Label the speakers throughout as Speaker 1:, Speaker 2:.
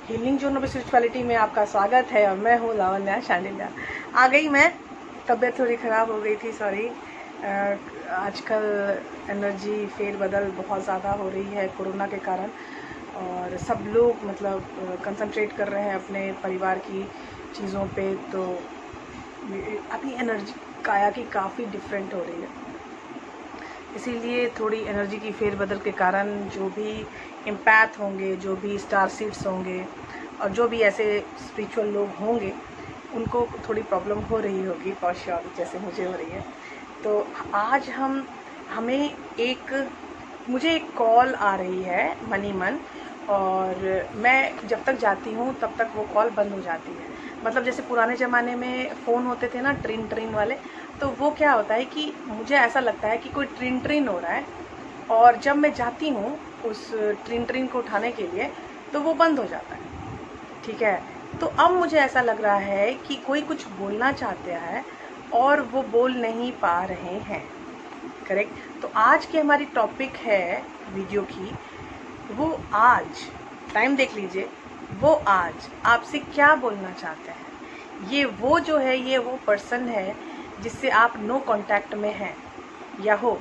Speaker 1: Healing zone of spirituality में आपका स्वागत है और मैं हूँ लावण्या शांडिल्या। आ गई मैं, तबीयत थोड़ी ख़राब हो गई थी, सॉरी। आजकल एनर्जी फेरबदल बहुत ज़्यादा हो रही है कोरोना के कारण, और सब लोग मतलब कंसंट्रेट कर रहे हैं अपने परिवार की चीज़ों पे, तो अभी एनर्जी काया की काफ़ी डिफरेंट हो रही है। इसीलिए थोड़ी एनर्जी की फेरबदल के कारण जो भी इम्पैथ होंगे, जो भी स्टार सीड्स होंगे और जो भी ऐसे स्पिरिचुअल लोग होंगे, उनको थोड़ी प्रॉब्लम हो रही होगी फॉर श्योर, जैसे मुझे हो रही है। तो आज मुझे एक कॉल आ रही है मनी मन, और मैं जब तक जाती हूँ तब तक वो कॉल बंद हो जाती है। मतलब जैसे पुराने ज़माने में फ़ोन होते थे ना, ट्रिन ट्रिन वाले, तो वो क्या होता है कि मुझे ऐसा लगता है कि कोई ट्रिन ट्रिन हो रहा है, और जब मैं जाती हूँ उस ट्रिन ट्रिन को उठाने के लिए तो वो बंद हो जाता है। ठीक है, तो अब मुझे ऐसा लग रहा है कि कोई कुछ बोलना चाहते हैं और वो बोल नहीं पा रहे हैं। करेक्ट। तो आज की हमारी टॉपिक है वीडियो की, वो आज, टाइम देख लीजिए, वो आज आपसे क्या बोलना चाहते हैं। ये वो पर्सन है जिससे आप नो कांटेक्ट में हैं या हो।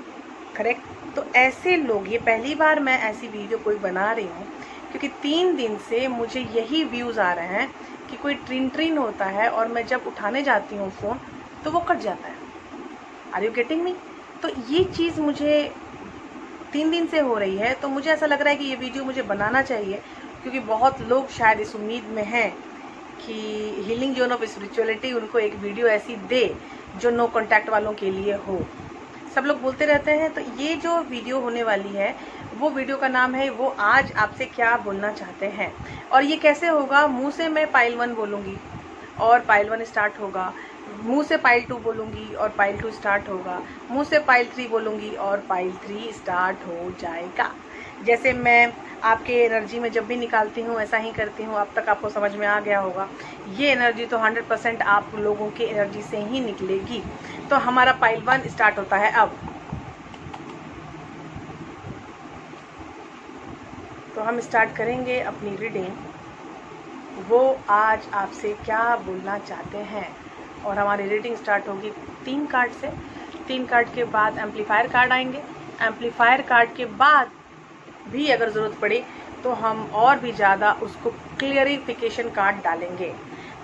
Speaker 1: करेक्ट। तो ऐसे लोग, ये पहली बार मैं ऐसी वीडियो कोई बना रही हूँ, क्योंकि 3 दिन से मुझे यही व्यूज़ आ रहे हैं कि कोई ट्रिन ट्रिन होता है और मैं जब उठाने जाती हूँ फ़ोन तो वो कट जाता है। Are you getting me? तो ये चीज़ मुझे 3 दिन से हो रही है, तो मुझे ऐसा लग रहा है कि ये वीडियो मुझे बनाना चाहिए, क्योंकि बहुत लोग शायद इस उम्मीद में हैं कि हीलिंग जोन ऑफ स्पिरिचुअलिटी उनको एक वीडियो ऐसी दे जो नो कांटेक्ट वालों के लिए हो। सब लोग बोलते रहते हैं, तो ये जो वीडियो होने वाली है, वो वीडियो का नाम है वो आज आपसे क्या बोलना चाहते हैं। और ये कैसे होगा? मुंह से मैं पाइल 1 बोलूँगी और पाइल 1 स्टार्ट होगा, मुंह से पाइल 2 बोलूँगी और पाइल 2 स्टार्ट होगा, मुंह से पाइल 3 बोलूँगी और पाइल 3 स्टार्ट हो जाएगा। जैसे मैं आपके एनर्जी में जब भी निकालती हूँ ऐसा ही करती हूँ। अब तक आपको समझ में आ गया होगा। ये एनर्जी तो 100% आप लोगों की एनर्जी से ही निकलेगी। तो हमारा पाइल 1 स्टार्ट होता है अब। तो हम स्टार्ट करेंगे अपनी रीडिंग, वो आज आपसे क्या बोलना चाहते हैं। और हमारी रीडिंग स्टार्ट होगी 3 कार्ड से। 3 कार्ड के बाद एम्पलीफायर कार्ड आएंगे। एम्पलीफायर कार्ड के बाद भी अगर ज़रूरत पड़े तो हम और भी ज़्यादा उसको क्लियरिफिकेशन कार्ड डालेंगे।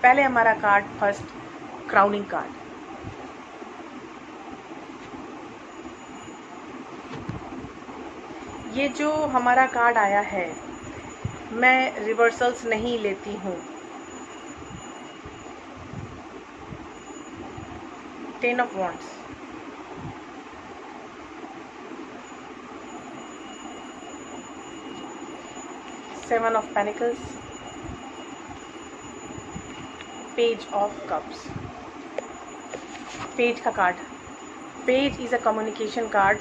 Speaker 1: पहले हमारा कार्ड फर्स्ट, क्राउनिंग कार्ड। ये जो हमारा कार्ड आया है, मैं रिवर्सल्स नहीं लेती हूँ। 10 of wands, seven of pentacles, page of cups. Page का card, page is a communication card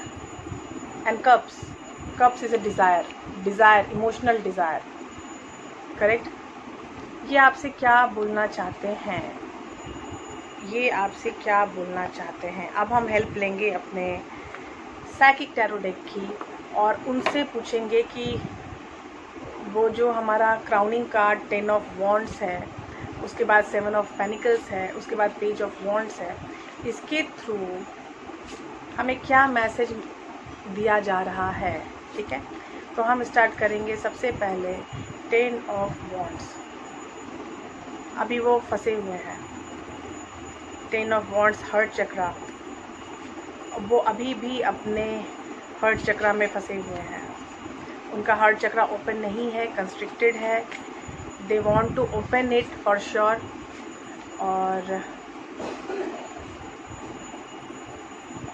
Speaker 1: and cups is a desire, emotional desire. Correct. ये आपसे क्या बोलना चाहते हैं, ये आपसे क्या बोलना चाहते हैं। अब हम हेल्प लेंगे अपने साइकिक टैरो डेक की और उनसे पूछेंगे कि वो जो हमारा क्राउनिंग कार्ड 10 ऑफ वॉन्ड्स है, उसके बाद 7 ऑफ पेनिकल्स है, उसके बाद पेज ऑफ वॉन्ड्स है, इसके थ्रू हमें क्या मैसेज दिया जा रहा है। ठीक है, तो हम स्टार्ट करेंगे सबसे पहले 10 ऑफ वॉन्ड्स। अभी वो फंसे हुए हैं। 10 ऑफ वॉन्ड्स, हर्ट चक्रा। वो अभी भी अपने हर्ट चक्रा में फंसे हुए हैं। उनका हर्ट चक्रा ओपन नहीं है, कंस्ट्रिक्टेड है। They want to open it for sure. और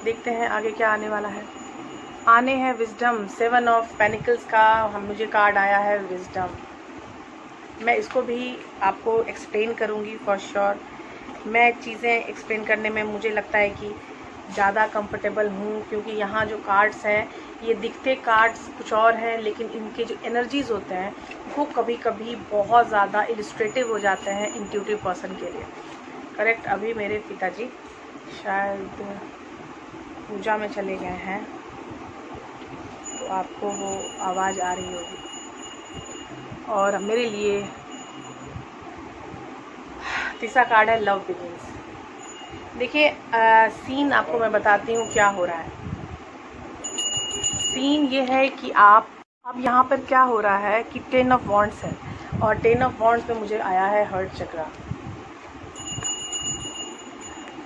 Speaker 1: देखते हैं आगे क्या आने वाला है। आने हैं विजडम। 7 ऑफ पेनिकल्स का मुझे कार्ड आया है विजडम। मैं इसको भी आपको एक्सप्लेन करूँगी फॉर श्योर। मैं चीज़ें एक्सप्लेन करने में मुझे लगता है कि ज़्यादा कंफर्टेबल हूँ, क्योंकि यहाँ जो कार्ड्स हैं, ये दिखते कार्ड्स कुछ और हैं, लेकिन इनके जो एनर्जीज़ होते हैं वो कभी कभी बहुत ज़्यादा इलस्ट्रेटिव हो जाते हैं इंट्यूटिव पर्सन के लिए। करेक्ट। अभी मेरे पिताजी शायद पूजा में चले गए हैं, तो आपको वो आवाज़ आ रही होगी। और मेरे लिए तीसरा कार्ड है लव बिगिंस। देखिए सीन आपको मैं बताती हूँ क्या हो रहा है। सीन ये है कि आप अब यहाँ पर क्या हो रहा है कि 10 ऑफ वॉन्ड्स है और 10 ऑफ वॉन्ड्स में मुझे आया है हर्ट चक्रा,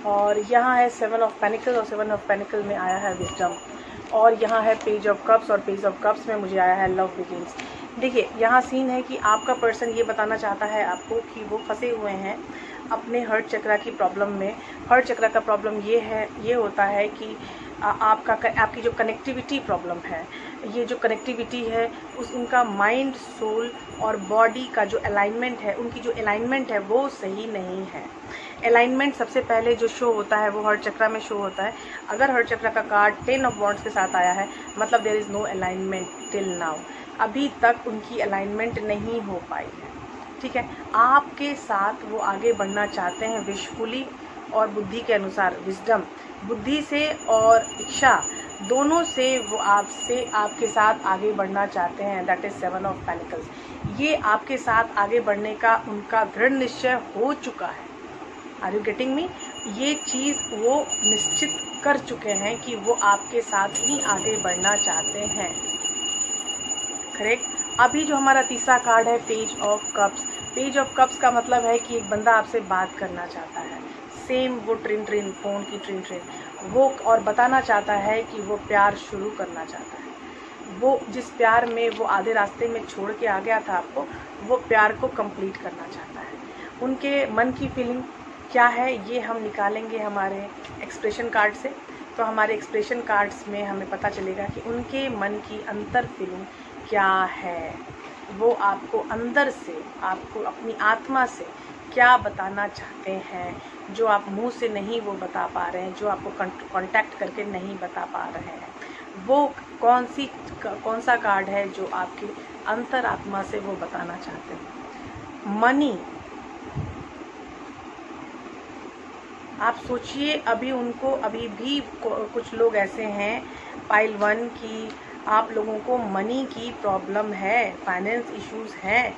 Speaker 1: और यहाँ है 7 ऑफ पेनिकल और 7 ऑफ पेनिकल में आया है विजडम, और यहाँ है पेज ऑफ कप्स और पेज ऑफ कप्स में मुझे आया है लव बिगिंस। देखिए यहाँ सीन है कि आपका पर्सन ये बताना चाहता है आपको कि वो फंसे हुए हैं अपने हर्ट चक्रा की प्रॉब्लम में। हर्ट चक्रा का प्रॉब्लम ये होता है कि आपकी जो कनेक्टिविटी प्रॉब्लम है, ये जो कनेक्टिविटी है उनका माइंड, सोल और बॉडी का जो अलाइनमेंट है, उनकी जो अलाइनमेंट है वो सही नहीं है। अलाइनमेंट सबसे पहले जो शो होता है वो हर्ट चक्रा में शो होता है। अगर हर्ट चक्रा का कार्ड 10 ऑफ वॉन्ड्स के साथ आया है मतलब there is no alignment till now, अभी तक उनकी अलाइनमेंट नहीं हो पाई है। ठीक है, आपके साथ वो आगे बढ़ना चाहते हैं विशफुली और बुद्धि के अनुसार, विजडम, बुद्धि से और इच्छा दोनों से वो आपके साथ आगे बढ़ना चाहते हैं। That is 7 of pentacles. ये आपके साथ आगे बढ़ने का उनका दृढ़ निश्चय हो चुका है। Are you getting me? ये चीज़ वो निश्चित कर चुके हैं कि वो आपके साथ ही आगे बढ़ना चाहते हैं। करेक्ट। अभी जो हमारा तीसरा कार्ड है page of cups. Page of cups का मतलब है कि एक बंदा आपसे बात करना चाहता है, सेम वो ट्रिन फ़ोन की ट्रिन वो, और बताना चाहता है कि वो प्यार शुरू करना चाहता है। वो जिस प्यार में वो आधे रास्ते में छोड़ के आ गया था आपको, वो प्यार को कंप्लीट करना चाहता है। उनके मन की फीलिंग क्या है ये हम निकालेंगे हमारे एक्सप्रेशन कार्ड से। तो हमारे एक्सप्रेशन कार्ड्स में हमें पता चलेगा कि उनके मन की अंतर फीलिंग क्या है, वो आपको अंदर से, आपको अपनी आत्मा से क्या बताना चाहते हैं, जो आप मुंह से नहीं वो बता पा रहे हैं, जो आपको कांटेक्ट करके नहीं बता पा रहे हैं। वो कौन सा कार्ड है जो आपकी अंतर आत्मा से वो बताना चाहते हैं। मनी, आप सोचिए अभी भी कुछ लोग ऐसे हैं पाइल 1 की आप लोगों को मनी की प्रॉब्लम है, फाइनेंस इश्यूज हैं।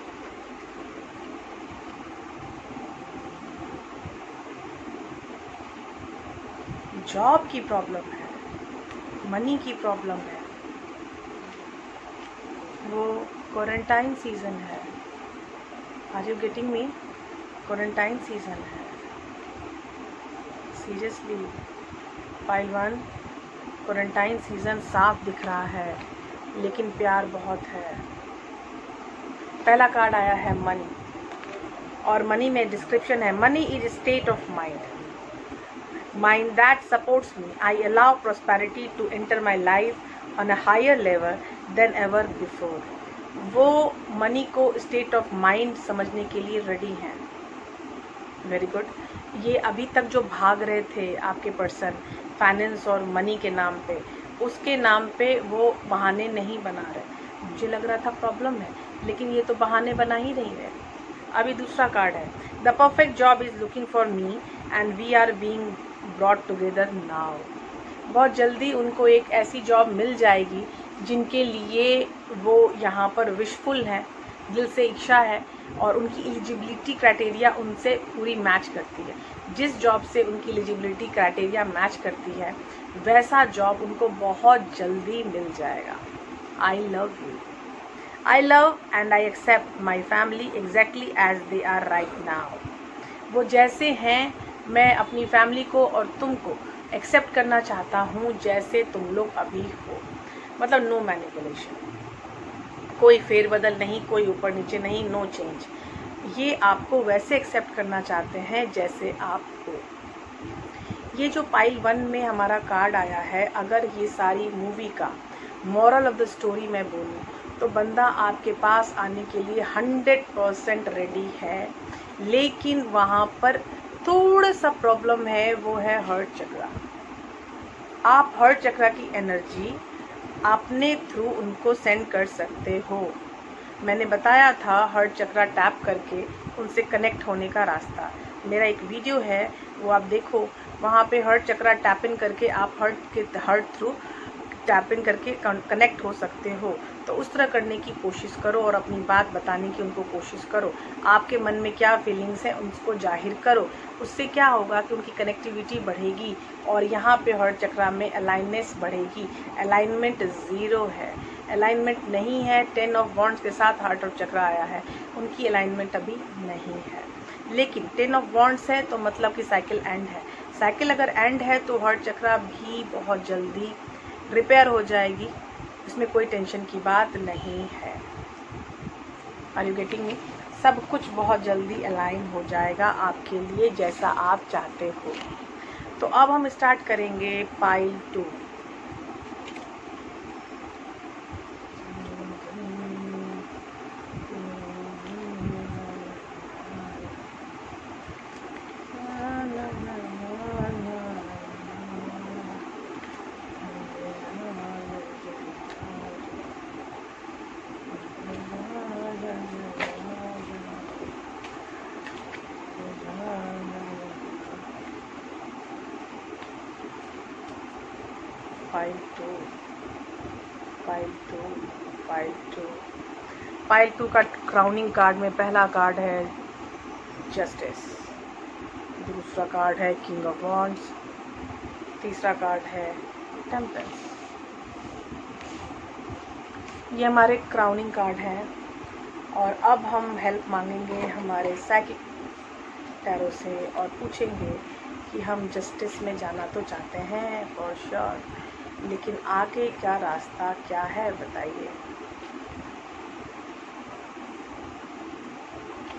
Speaker 1: जॉब की प्रॉब्लम है, मनी की प्रॉब्लम है, वो क्वारंटाइन सीजन है। Are you getting me? Quarantine season है। सीरियसली पाइल 1 क्वारंटाइन सीजन साफ दिख रहा है, लेकिन प्यार बहुत है। पहला कार्ड आया है मनी, और मनी में डिस्क्रिप्शन है money is state of mind that supports me, I allow prosperity to enter my life on a higher level than ever before. वो मनी को स्टेट ऑफ माइंड समझने के लिए रेडी हैं। Very good. ये अभी तक जो भाग रहे थे आपके पर्सन फाइनेंस और मनी के नाम पे, उसके नाम पे वो बहाने नहीं बना रहे। मुझे लग रहा था प्रॉब्लम है, लेकिन ये तो बहाने बना ही नहीं रहे। अभी दूसरा कार्ड है the perfect job is looking for me and we are being brought together now. बहुत जल्दी उनको एक ऐसी जॉब मिल जाएगी जिनके लिए वो यहाँ पर विशफुल हैं, दिल से इच्छा है, और उनकी एलिजिबिलिटी क्राइटेरिया उनसे पूरी मैच करती है। जिस जॉब से उनकी एलिजिबिलिटी क्राइटेरिया मैच करती है वैसा जॉब उनको बहुत जल्दी मिल जाएगा। I love you, I love and I accept my family exactly as they are right now. वो जैसे हैं मैं अपनी फैमिली को और तुमको एक्सेप्ट करना चाहता हूँ जैसे तुम लोग अभी हो। मतलब नो मैनिपुलेशन, कोई फेरबदल नहीं, कोई ऊपर नीचे नहीं, नो चेंज। ये आपको वैसे एक्सेप्ट करना चाहते हैं जैसे आप हो। ये जो पाइल 1 में हमारा कार्ड आया है, अगर ये सारी मूवी का मॉरल ऑफ द स्टोरी मैं बोलूँ तो बंदा आपके पास आने के लिए 100% रेडी है, लेकिन वहाँ पर थोड़ा सा प्रॉब्लम है, वो है हर्ट चक्रा। आप हर्ट चक्रा की एनर्जी अपने थ्रू उनको सेंड कर सकते हो। मैंने बताया था हर्ट चक्रा टैप करके उनसे कनेक्ट होने का रास्ता। मेरा एक वीडियो है वो आप देखो, वहाँ पे हर्ट चक्रा टैप इन करके आप हर्ट थ्रू टैप इन करके कनेक्ट हो सकते हो। तो उस तरह करने की कोशिश करो और अपनी बात बताने की उनको कोशिश करो। आपके मन में क्या फीलिंग्स हैं उनको जाहिर करो। उससे क्या होगा कि उनकी कनेक्टिविटी बढ़ेगी और यहाँ पे हार्ट चक्रा में अलाइननेस बढ़ेगी। अलाइनमेंट 0 है, अलाइनमेंट नहीं है। 10 ऑफ वॉन्ड्स के साथ हार्ट और चक्रा आया है, उनकी अलाइनमेंट अभी नहीं है। लेकिन 10 ऑफ वॉन्ड्स है तो मतलब कि साइकिल एंड है। साइकिल अगर एंड है तो हार्ट चक्रा भी बहुत जल्दी रिपेयर हो जाएगी, इसमें कोई टेंशन की बात नहीं है। Are you getting me? सब कुछ बहुत जल्दी अलाइन हो जाएगा आपके लिए जैसा आप चाहते हो। तो अब हम स्टार्ट करेंगे पाइल 2। पाइल 2 का क्राउनिंग कार्ड में पहला कार्ड है जस्टिस, दूसरा कार्ड है किंग ऑफ वॉन्ड्स, तीसरा कार्ड है टेम्परेंस। ये हमारे क्राउनिंग कार्ड हैं और अब हम हेल्प मांगेंगे हमारे साइकिक टैरो से और पूछेंगे कि हम जस्टिस में जाना तो चाहते हैं फॉर श्योर, लेकिन आगे क्या रास्ता क्या है बताइए।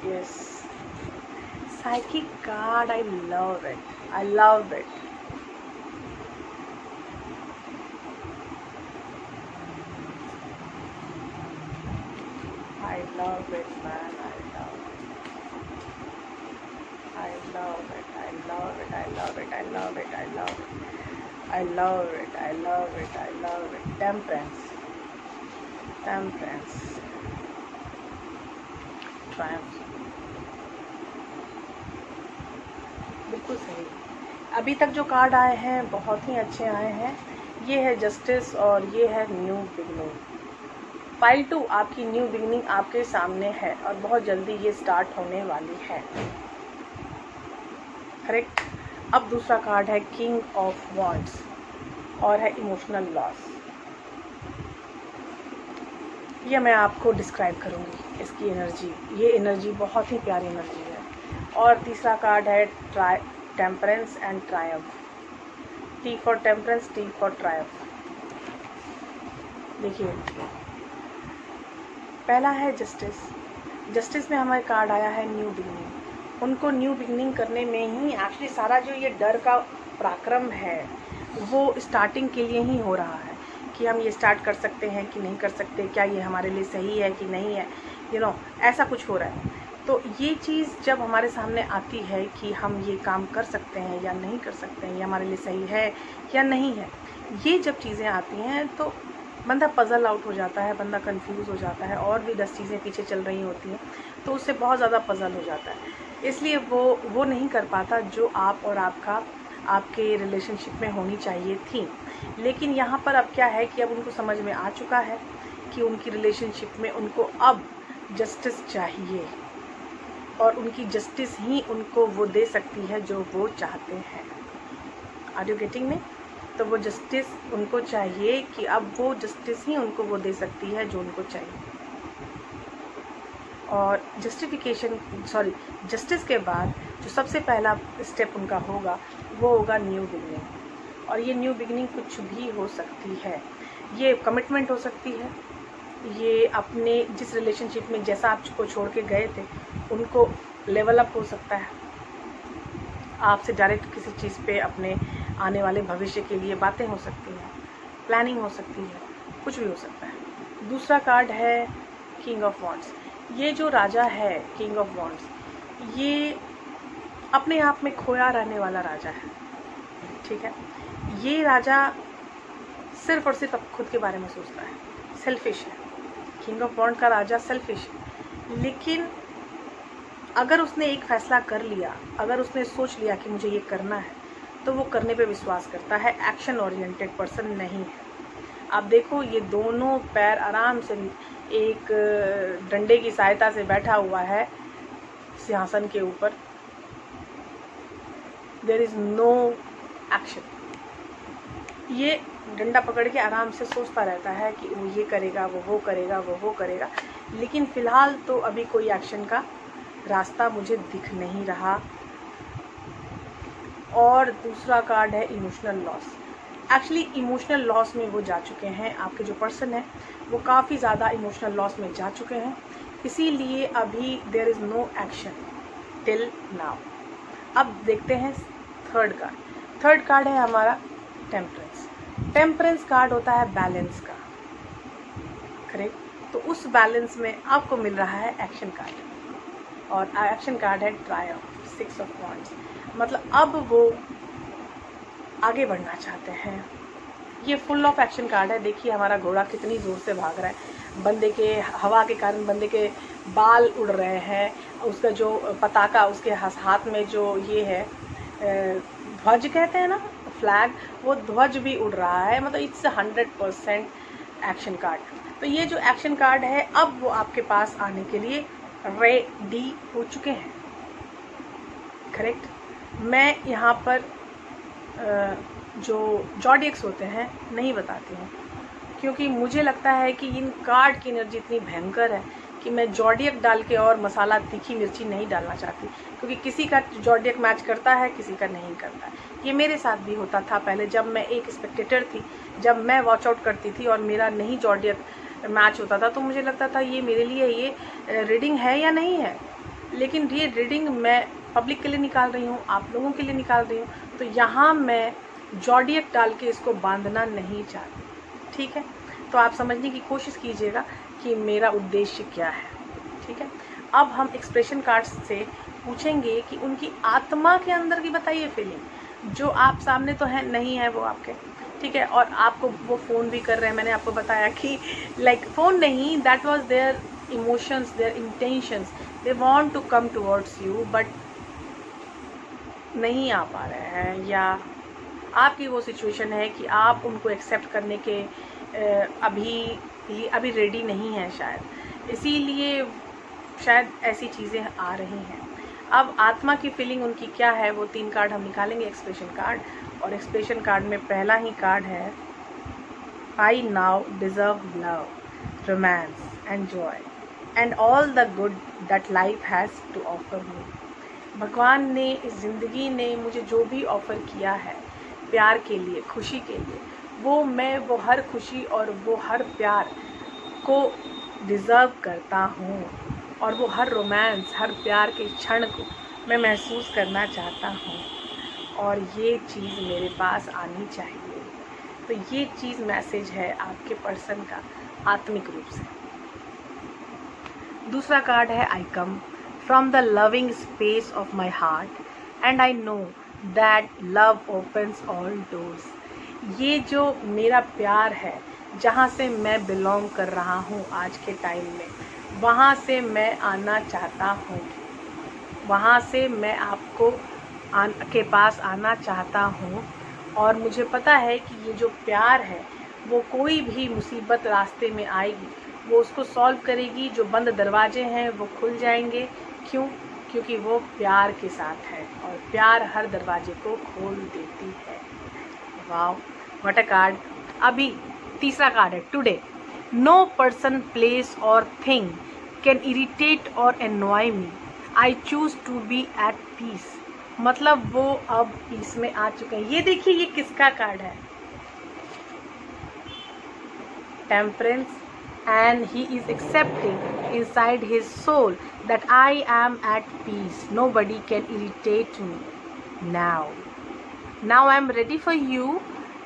Speaker 1: Yes, psychic card, I love it, I love it. I love it, man. I love it. I love it. I love it. I love it. I love it. I love it. I love it. I love it. I love it. Temperance. Temperance. Triumph. बिल्कुल सही। अभी तक जो card आए हैं बहुत ही अच्छे आए हैं। ये है जस्टिस और ये है न्यू बिगनिंग। पाइल 2 आपकी न्यू बिगिनिंग आपके सामने है और बहुत जल्दी ये स्टार्ट होने वाली है। करेक्ट। अब दूसरा कार्ड है किंग ऑफ वॉन्ड्स और है इमोशनल लॉस। ये मैं आपको डिस्क्राइब करूँगी इसकी एनर्जी। ये एनर्जी बहुत ही प्यारी एनर्जी है। और तीसरा कार्ड है temperance and Triumph. T for temperance, T for Triumph. देखिए, पहला है जस्टिस। जस्टिस में हमारे कार्ड आया है न्यू बिगनिंग। उनको न्यू बिगनिंग करने में ही एक्चुअली सारा जो ये डर का पराक्रम है वो स्टार्टिंग के लिए ही हो रहा है कि हम ये स्टार्ट कर सकते हैं कि नहीं कर सकते, क्या ये हमारे लिए सही है कि नहीं है, ऐसा कुछ हो रहा है। तो ये चीज़ जब हमारे सामने आती है कि हम ये काम कर सकते हैं या नहीं कर सकते हैं, ये हमारे लिए सही है या नहीं है, ये जब चीज़ें आती हैं तो बंदा पज़ल आउट हो जाता है, बंदा कंफ्यूज हो जाता है और भी 10 चीज़ें पीछे चल रही होती हैं तो उससे बहुत ज़्यादा पज़ल हो जाता है। इसलिए वो नहीं कर पाता जो आप और आपके रिलेशनशिप में होनी चाहिए थी। लेकिन यहाँ पर अब क्या है कि अब उनको समझ में आ चुका है कि उनकी रिलेशनशिप में उनको अब जस्टिस चाहिए और उनकी जस्टिस ही उनको वो दे सकती है जो वो चाहते हैं। Are you getting me? तो वो जस्टिस उनको चाहिए कि अब वो जस्टिस ही उनको वो दे सकती है जो उनको चाहिए। और जस्टिस के बाद जो सबसे पहला स्टेप उनका होगा वो होगा न्यू बिगनिंग। और ये न्यू बिगनिंग कुछ भी हो सकती है। ये कमिटमेंट हो सकती है, ये अपने जिस रिलेशनशिप में जैसा आपको छोड़ के गए थे उनको लेवल अप हो सकता है, आपसे डायरेक्ट किसी चीज़ पे अपने आने वाले भविष्य के लिए बातें हो सकती हैं, प्लानिंग हो सकती है, कुछ भी हो सकता है। दूसरा कार्ड है किंग ऑफ वॉन्ड्स। ये जो राजा है किंग ऑफ वॉन्ड्स, ये अपने आप में खोया रहने वाला राजा है। ठीक है, ये राजा सिर्फ और सिर्फ खुद के बारे में सोचता है, सेल्फिश है। किंग ऑफ वॉन्ड का राजा सेल्फिश है। लेकिन अगर उसने एक फैसला कर लिया, अगर उसने सोच लिया कि मुझे ये करना है, तो वो करने पे विश्वास करता है। एक्शन ओरिएंटेड पर्सन नहीं है। आप देखो ये दोनों पैर आराम से एक डंडे की सहायता से बैठा हुआ है सिंहासन के ऊपर। There is no action. ये डंडा पकड़ के आराम से सोचता रहता है कि वो ये करेगा, वो करेगा, वो करेगा, लेकिन फिलहाल तो अभी कोई एक्शन का रास्ता मुझे दिख नहीं रहा। और दूसरा कार्ड है emotional loss. Actually emotional loss में वो जा चुके हैं, आपके जो पर्सन है वो काफ़ी ज़्यादा इमोशनल लॉस में जा चुके हैं, इसीलिए अभी there is no action till now. अब देखते हैं थर्ड कार्ड। थर्ड कार्ड है हमारा टेम्परेंस। टेम्परेंस कार्ड होता है बैलेंस का, करेक्ट। तो उस बैलेंस में आपको मिल रहा है एक्शन कार्ड, और एक्शन कार्ड है ट्रायम्फ, 6 ऑफ वांड्स। मतलब अब वो आगे बढ़ना चाहते हैं। ये फुल ऑफ एक्शन कार्ड है। देखिए हमारा घोड़ा कितनी ज़ोर से भाग रहा है, बंदे के हवा के कारण बंदे के बाल उड़ रहे हैं, उसका जो पताका, उसके हाथ में जो ये है ध्वज कहते हैं ना, फ्लैग, वो ध्वज भी उड़ रहा है। मतलब इट्स 100% एक्शन कार्ड। तो ये जो एक्शन कार्ड है अब वो आपके पास आने के लिए रेडी हो चुके हैं, करेक्ट। मैं यहाँ पर जो जॉडियक्स होते हैं नहीं बताती हूँ, क्योंकि मुझे लगता है कि इन कार्ड की एनर्जी इतनी भयंकर है कि मैं जॉडियक डाल के और मसाला तीखी मिर्ची नहीं डालना चाहती, क्योंकि किसी का जॉडियक मैच करता है, किसी का नहीं करता है। ये मेरे साथ भी होता था पहले, जब मैं एक स्पेक्टेटर थी, जब मैं वॉच आउट करती थी और मेरा नहीं जॉडियक मैच होता था, तो मुझे लगता था ये मेरे लिए ये रीडिंग है या नहीं है। लेकिन ये रीडिंग मैं पब्लिक के लिए निकाल रही हूँ, आप लोगों के लिए निकाल रही हूँ, तो यहाँ मैं जॉडियक डाल के इसको बांधना नहीं चाहती, ठीक है। तो आप समझने की कोशिश कीजिएगा कि मेरा उद्देश्य क्या है, ठीक है। अब हम एक्सप्रेशन कार्ड्स से पूछेंगे कि उनकी आत्मा के अंदर की बताइए फीलिंग, जो आप सामने तो है नहीं है वो आपके, ठीक है। और आपको वो फ़ोन भी कर रहे हैं, मैंने आपको बताया कि लाइक फ़ोन नहीं, that was their emotions, their intentions, they want to come towards you but नहीं आ पा रहे हैं, या आपकी वो सिचुएशन है कि आप उनको एक्सेप्ट करने के अभी रेडी नहीं हैं शायद, इसीलिए शायद ऐसी चीज़ें आ रही हैं। अब आत्मा की फीलिंग उनकी क्या है, वो 3 कार्ड हम निकालेंगे एक्सप्रेशन कार्ड। और एक्सप्रेशन कार्ड में पहला ही कार्ड है I now deserve love, romance and joy and all the good that life has to offer me. भगवान ने, इस ज़िंदगी ने मुझे जो भी ऑफ़र किया है प्यार के लिए, खुशी के लिए, वो हर खुशी और वो हर प्यार को डिज़र्व करता हूँ, और वो हर रोमांस, हर प्यार के क्षण को मैं महसूस करना चाहता हूँ, और ये चीज़ मेरे पास आनी चाहिए। तो ये चीज़ मैसेज है आपके पर्सन का आत्मिक रूप से। दूसरा कार्ड है I come from the loving space of my heart and I know that love opens all doors. ये जो मेरा प्यार है, जहाँ से मैं बिलोंग कर रहा हूँ आज के टाइम में, वहाँ से मैं आना चाहता हूँ, वहाँ से मैं आपको के पास आना चाहता हूँ। और मुझे पता है कि ये जो प्यार है वो कोई भी मुसीबत रास्ते में आएगी वो उसको सॉल्व करेगी, जो बंद दरवाजे हैं वो खुल जाएंगे। क्यों? क्योंकि वो प्यार के साथ है, और प्यार हर दरवाजे को खोल देती है। Wow, what a card. अभी तीसरा कार्ड है today no person, place or thing can irritate or annoy me, I choose to be at peace. मतलब वो अब पीस में आ चुके हैं। ये देखिए ये किसका कार्ड है, temperance, and he is accepting inside his soul that I am at peace. Nobody can irritate me now. Now I am ready for you.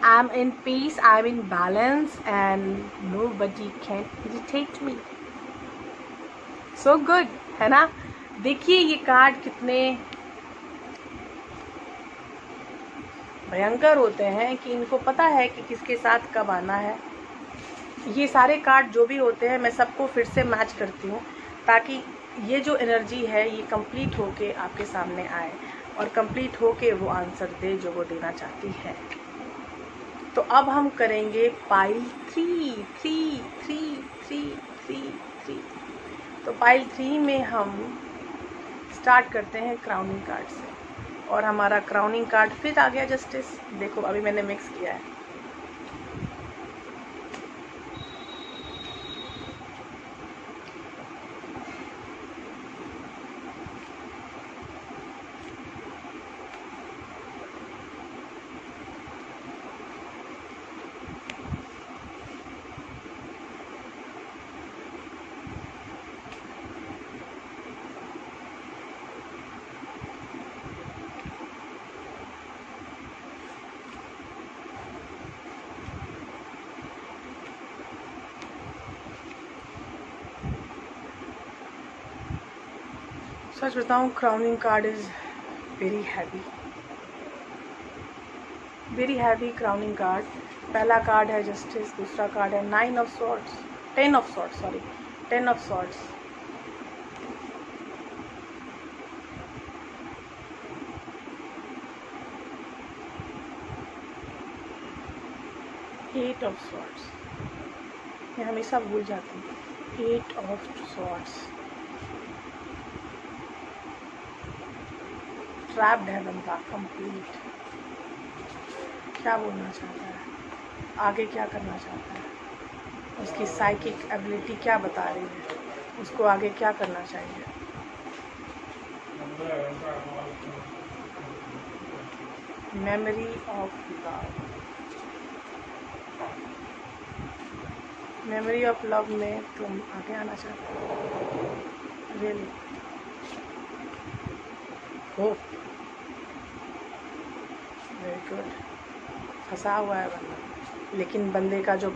Speaker 1: I am in peace, I am in balance, and nobody can irritate me. So good, है ना? देखिए ये card कितने भयंकर होते हैं कि इनको पता है कि किसके साथ कब आना है। ये सारे कार्ड जो भी होते हैं मैं सबको फिर से मैच करती हूँ, ताकि ये जो एनर्जी है ये कंप्लीट होके आपके सामने आए और कंप्लीट होके वो आंसर दे जो वो देना चाहती है। तो अब हम करेंगे पाइल 3 3 3 3 3 3। तो पाइल 3 में हम स्टार्ट करते हैं क्राउनिंग कार्ड से, और हमारा क्राउनिंग कार्ड फिर आ गया जस्टिस। देखो अभी मैंने मिक्स किया है। सच बताऊं, crowning card is very heavy crowning card. पहला कार्ड है जस्टिस, दूसरा कार्ड है 10 of swords, 8 of swords. Eight of swords, मैं हमेशा भूल जाती हूँ। 8 ऑफ सॉर्ड्स। ट्रैप्ड है बंदा कंप्लीट। क्या बोलना चाहता है, आगे क्या करना चाहता है, उसकी साइकिक एबिलिटी क्या बता रही है, उसको आगे क्या करना चाहिए। Memory of love, memory of love में तुम आगे आना चाहते हो। Really hope, very good. फंसा हुआ है बंदा, लेकिन बंदे का जो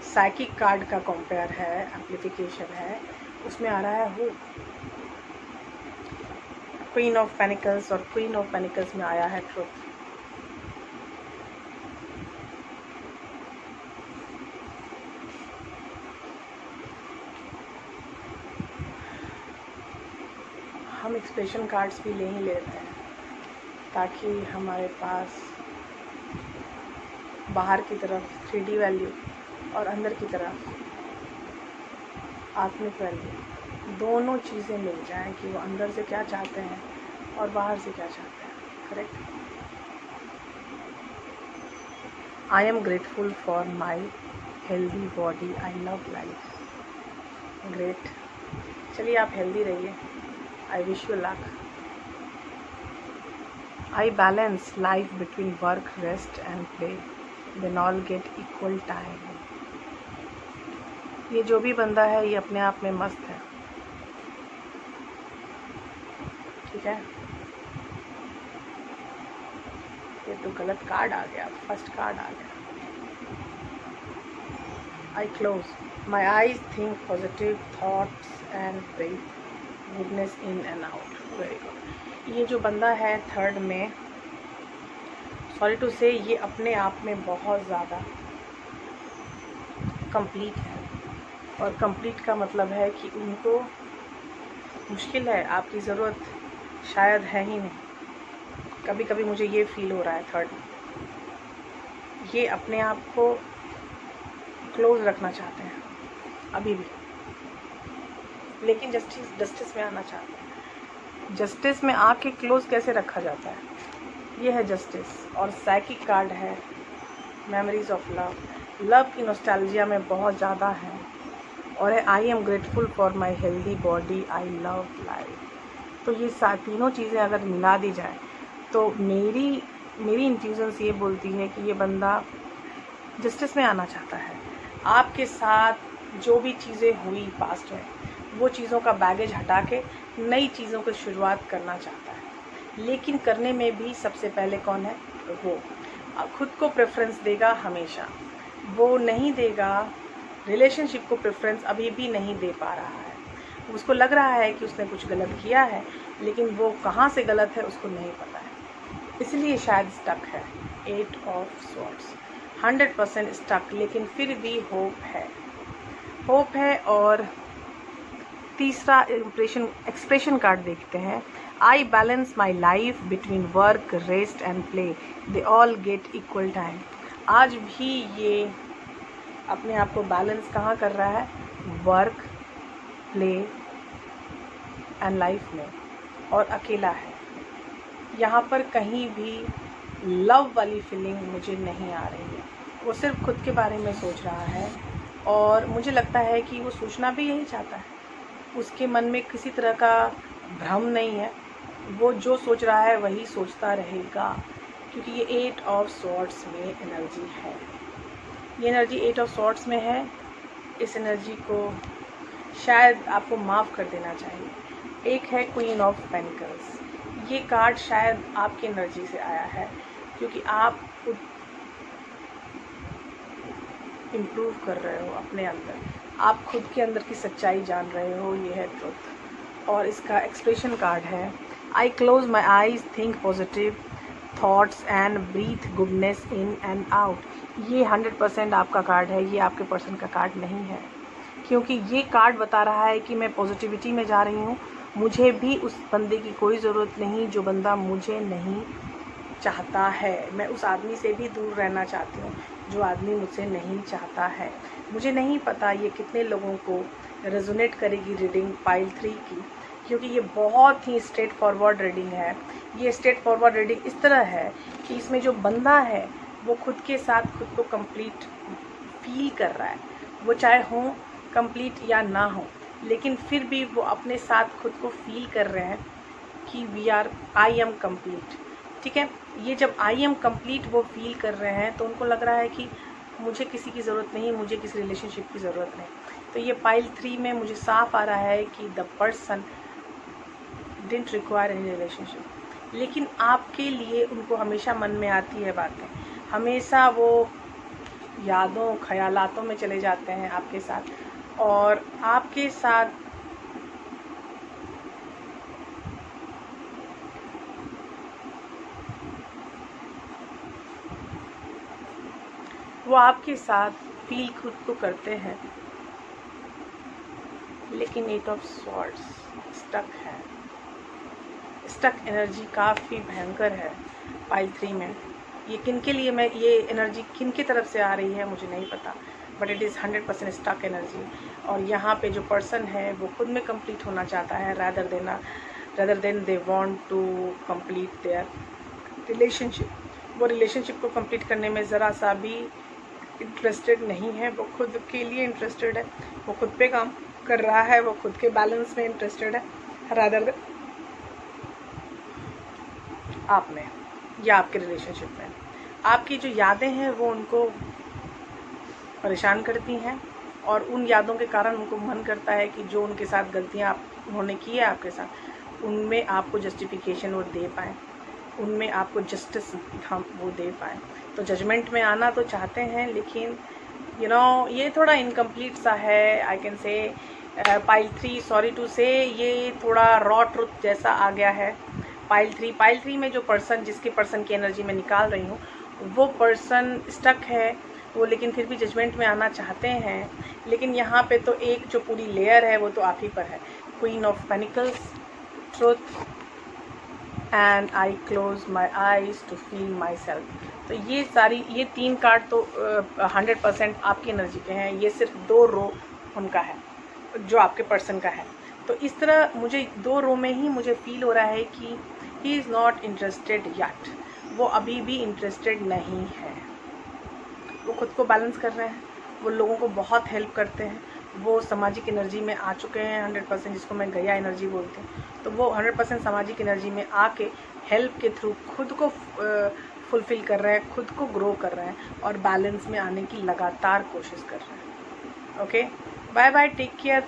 Speaker 1: साइकिक कार्ड का कंपेयर है, एम्प्लीफिकेशन है, उसमें आ रहा है होप। क्वीन ऑफ पेनिकल्स, और क्वीन ऑफ पेनिकल्स में आया है ट्रुथ। हम एक्सप्रेशन कार्ड्स भी ले ही लेते हैं ताकि हमारे पास बाहर की तरफ 3D वैल्यू और अंदर की तरफ आत्मिक वैल्यू दोनों चीज़ें मिल जाएं, कि वो अंदर से क्या चाहते हैं और बाहर से क्या चाहते हैं। Correct. I am grateful for my healthy body, I love life. Great. चलिए आप हेल्दी रहिए। I wish you luck. I balance life between work, rest and play. Then all get equal time. ये जो भी बंदा है ये अपने आप में मस्त है, ठीक है। ये तो गलत कार्ड आ गया, फर्स्ट कार्ड आ गया। I close my eyes, think positive thoughts and breathe goodness in and out. Very good. ये जो बंदा है थर्ड में, सॉरी टू से, ये अपने आप में बहुत ज़्यादा कंप्लीट है, और कंप्लीट का मतलब है कि उनको मुश्किल है, आपकी ज़रूरत शायद है ही नहीं। कभी कभी मुझे ये फील हो रहा है थर्ड में, ये अपने आप को क्लोज रखना चाहते हैं अभी भी, लेकिन जस्टिस में आना चाहते हैं। जस्टिस में आके क्लोज कैसे रखा जाता है, ये है जस्टिस। और साइकिक कार्ड है मेमोरीज ऑफ लव। लव की नॉस्टैल्जिया में बहुत ज़्यादा है, और है I am grateful for my healthy body, I love life. तो ये तीनों चीज़ें अगर मिला दी जाए तो मेरी इंट्यूशंस ये बोलती है कि ये बंदा जस्टिस में आना चाहता है। आपके साथ जो भी चीज़ें हुई पास्ट में, वो चीज़ों का बैगेज हटा के नई चीज़ों की शुरुआत करना चाहता है। लेकिन करने में भी सबसे पहले कौन है, वो खुद को प्रेफरेंस देगा हमेशा। वो नहीं देगा, रिलेशनशिप को प्रेफरेंस अभी भी नहीं दे पा रहा है। उसको लग रहा है कि उसने कुछ गलत किया है, लेकिन वो कहाँ से गलत है उसको नहीं पता है, इसलिए शायद स्टक है। 8 ऑफ सॉर्ड्स, 100% स्टक, लेकिन फिर भी होप है। और तीसरा एक्सप्रेशन कार्ड देखते हैं। I balance my life between work, rest and play, they all get equal time. आज भी ये अपने आप को बैलेंस कहाँ कर रहा है, वर्क, प्ले एंड लाइफ में, और अकेला है। यहाँ पर कहीं भी लव वाली फीलिंग मुझे नहीं आ रही है। वो सिर्फ खुद के बारे में सोच रहा है, और मुझे लगता है कि वो सोचना भी यही चाहता है। उसके मन में किसी तरह का भ्रम नहीं है, वो जो सोच रहा है वही सोचता रहेगा, क्योंकि ये 8 ऑफ स्वॉर्ड्स में एनर्जी है। ये एनर्जी 8 ऑफ स्वॉर्ड्स में है। इस एनर्जी को शायद आपको माफ़ कर देना चाहिए। एक है क्वीन ऑफ पेनिकल्स। ये कार्ड शायद आपकी एनर्जी से आया है, क्योंकि आप इम्प्रूव कर रहे हो अपने अंदर, आप खुद के अंदर की सच्चाई जान रहे हो। ये है ट्रुथ, और इसका एक्सप्रेशन कार्ड है, I close my eyes, think positive thoughts and breathe goodness in and out. ये 100% आपका कार्ड है, ये आपके पर्सन का कार्ड नहीं है, क्योंकि ये कार्ड बता रहा है कि मैं पॉजिटिविटी में जा रही हूँ। मुझे भी उस बंदे की कोई ज़रूरत नहीं जो बंदा मुझे नहीं चाहता है। मैं उस आदमी से भी दूर रहना चाहती हूँ जो आदमी मुझसे नहीं चाहता है। मुझे नहीं पता ये कितने लोगों को रेजोनेट करेगी रीडिंग पाइल 3 की, क्योंकि ये बहुत ही स्ट्रेट फॉरवर्ड रीडिंग है। ये स्ट्रेट फॉरवर्ड रीडिंग इस तरह है कि इसमें जो बंदा है वो खुद के साथ खुद को कंप्लीट फील कर रहा है। वो चाहे हो कंप्लीट या ना हो, लेकिन फिर भी वो अपने साथ खुद को फील कर रहे हैं कि आई एम कंप्लीट। ठीक है, ये जब आई एम कंप्लीट वो फील कर रहे हैं तो उनको लग रहा है कि मुझे किसी की ज़रूरत नहीं, मुझे किसी रिलेशनशिप की ज़रूरत नहीं। तो ये पाइल 3 में मुझे साफ आ रहा है कि the person didn't require any relationship, लेकिन आपके लिए उनको हमेशा मन में आती है बातें, हमेशा वो यादों ख्यालातों में चले जाते हैं आपके साथ, और आपके साथ वो आपके साथ फील खुद को करते हैं। लेकिन 8 ऑफ स्वॉर्ड्स स्टक है। स्टक एनर्जी काफ़ी भयंकर है पाइल 3 में। ये किन के लिए, मैं ये एनर्जी किन की तरफ से आ रही है मुझे नहीं पता, but it is 100% stuck energy. और यहाँ पे जो पर्सन है वो खुद में कंप्लीट होना चाहता है, rather than they want to complete their relationship। वो रिलेशनशिप को कंप्लीट करने में ज़रा सा भी इंटरेस्टेड नहीं है। वो खुद के लिए इंटरेस्टेड है, वो खुद पे काम कर रहा है, वो खुद के बैलेंस में इंटरेस्टेड है, rather than आप में या आपके रिलेशनशिप में। आपकी जो यादें हैं वो उनको परेशान करती हैं, और उन यादों के कारण उनको मन करता है कि जो उनके साथ गलतियां उन्होंने की है आपके साथ, उनमें आपको जस्टिफिकेशन वो दे पाएँ, उनमें आपको जस्टिस हम वो दे पाएँ। तो जजमेंट में आना तो चाहते हैं, लेकिन ये थोड़ा इनकम्प्लीट सा है। I can say pile 3, sorry to say, ये थोड़ा रॉ ट्रुथ जैसा आ गया है पाइल 3 में। जो पर्सन, जिसके पर्सन की एनर्जी में निकाल रही हूँ, वो पर्सन स्टक है वो, लेकिन फिर भी जजमेंट में आना चाहते हैं। लेकिन यहाँ पे तो एक जो पूरी लेयर है वो तो आप ही पर है। Queen of pentacles, truth and I close my eyes to feel myself. तो ये 3 कार्ड तो 100% आपकी एनर्जी के हैं। ये सिर्फ 2 रो उनका है जो आपके पर्सन का है। तो इस तरह मुझे 2 रो में ही मुझे फील हो रहा है कि he is not interested yet. वो अभी भी इंटरेस्टेड नहीं है। वो खुद को बैलेंस कर रहे हैं, वो लोगों को बहुत हेल्प करते हैं, वो सामाजिक एनर्जी में आ चुके हैं 100%, जिसको मैं गया एनर्जी बोलते हैं। तो वो 100% सामाजिक एनर्जी में आके हेल्प के थ्रू खुद को फुलफ़िल कर रहे हैं, खुद को ग्रो कर रहे हैं, और बैलेंस में आने की लगातार कोशिश कर रहे हैं। Okay, bye bye, take care.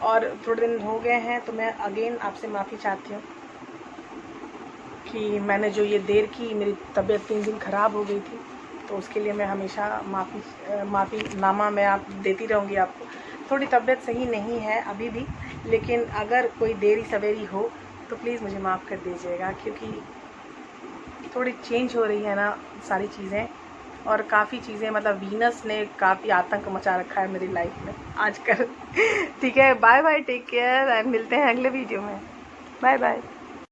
Speaker 1: और थोड़े दिन हो गए हैं तो मैं अगेन आपसे माफ़ी चाहती हूँ कि मैंने जो ये देर की, मेरी तबीयत 3 दिन ख़राब हो गई थी, तो उसके लिए मैं हमेशा माफ़ीनामा मैं आप देती रहूँगी आपको। थोड़ी तबीयत सही नहीं है अभी भी, लेकिन अगर कोई देरी सवेरी हो तो प्लीज़ मुझे माफ़ कर दीजिएगा, क्योंकि थोड़ी चेंज हो रही है ना सारी चीज़ें, और काफ़ी चीज़ें, मतलब वीनस ने काफ़ी आतंक मचा रखा है मेरी लाइफ में आजकल। ठीक है, bye bye, take care, and मिलते हैं अगले वीडियो में। Bye bye.